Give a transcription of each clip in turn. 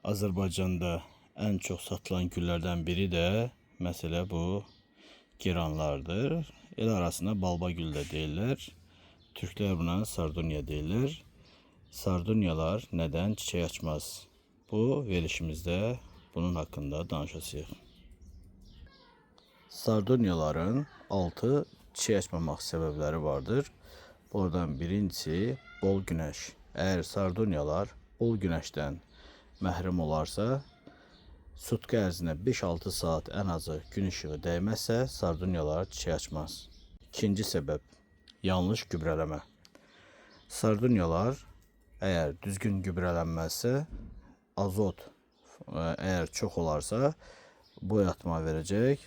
Azərbaycanda en çok satılan güllerden biri de mesela bu giranlardır. El arasında balba gül de deyirlər. Türkler buna sardunya deyirlər. Sardunyalar neden çiçek açmaz? Bu verilişimizde bunun hakkında danışacağıq. Sardunyaların 6 çiçek açmamaq səbəbləri vardır. Buradan birincisi bol güneş. Eğer sardunyalar bol güneşten məhrum olarsa, sutka ərzində 5-6 saat en azı gün ışığı değmezse sardunyalar çiçek açmaz. İkinci sebep yanlış gübrələmə. Sardunyalar eğer düzgün gübrələnməzsə, azot eğer çok olarsa boyatma verecek,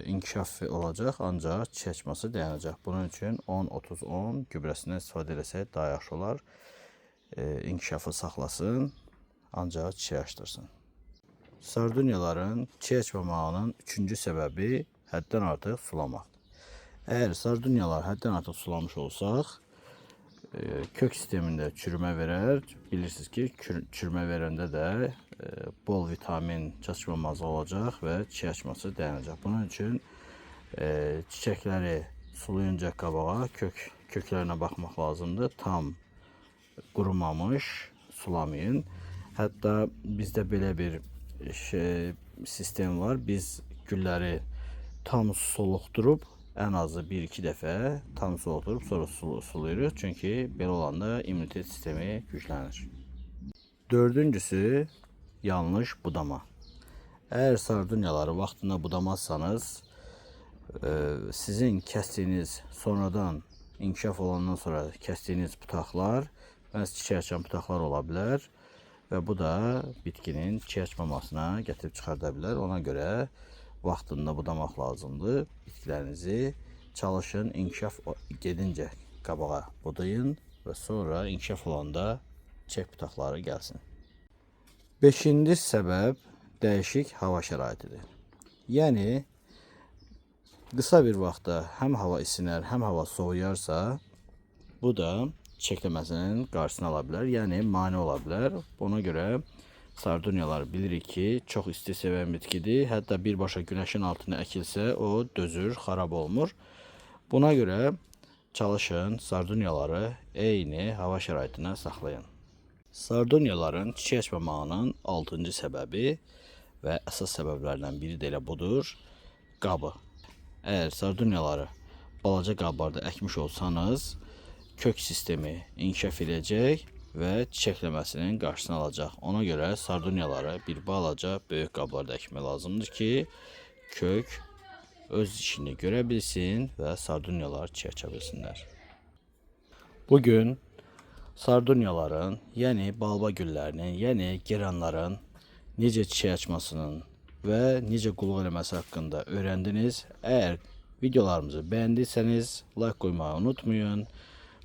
inkişaf olacak ancak çiçek açması dayanacak. Bunun için 10-30-10 gübrəsindən istifadə etsək daha yaxşı olar. İnkişafı saxlasın, ancaq çiçek açdırsın. Sardunyaların çiçek açmamağının üçüncü səbəbi həddən artıq sulamaq. Eğer sardunyalar həddən artıq sulamış olsaq, kök sisteminde çürümə verər. Bilirsiniz ki, çürümə verəndə də bol vitamin çatışmamazlığı olacaq və çiçek açması dayanacaq. Bunun üçün çiçəkləri sulayınca qabağa köklerine baxmaq lazımdır. Tam qurumamış sulamayın. Hatta bizde belə bir sistem var. Biz gülləri tam soluqdurup en azı 1-2 dəfə tam soğuturup sonra sulayırıq. Çünkü belə olanda immunitet sistemi güclənir. Dördüncüsü yanlış budama. Eğer sardunyaları vaxtında budamazsanız sizin kestiğiniz sonradan inkişaf olandan sonra kestiğiniz putaqlar çiçek açan putaqlar ola bilər və bu da bitkinin çiçek açmamasına gətirib çıxarda bilər. Ona göre vaxtında budamaq lazımdır. Bitkilərinizi çalışın inkişaf gedince qabağa budayın ve sonra inkişaf olanda çiçek putaqları gəlsin. Beşinci səbəb dəyişik hava şəraitidir. Yəni qısa bir vaxtda həm hava isinər, həm hava soğuyarsa, bu da çiçeklemesinin qarşısını ala bilər, yəni mane ola bilər. Buna görə sardunyalar bilirik ki, çox isti sevən bitkidir. Hətta birbaşa günəşin altına əkilsə, o dözür, xarab olmur. Buna görə çalışın sardunyaları eyni hava şəraitinə saxlayın. Sardunyaların çiçek açmamağının 6-cı səbəbi və əsas səbəblərdən biri də elə budur, qabı. Eğer sardunyaları balaca qablarda əkmiş olsanız, kök sistemi inkişaf edəcək və çiçəkləməsinin qarşısını alacaq. Ona görə sardunyaları bir balaca böyük qablarda əkmək lazımdır ki, kök öz işini görə bilsin və sardunyalar çiçək aça bilsinlər. Bugün sardunyaların, yəni balba güllərinin, yəni geranların necə çiçək açmasının və necə qulluq eləməsi haqqında öyrəndiniz. Eğer videolarımızı beğendiyseniz like koymayı unutmayın.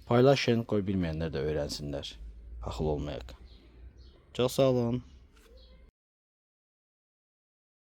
Paylaşın, koy bilmeyenler de öğrensinler. Akıl olmayak. Çok sağ olun.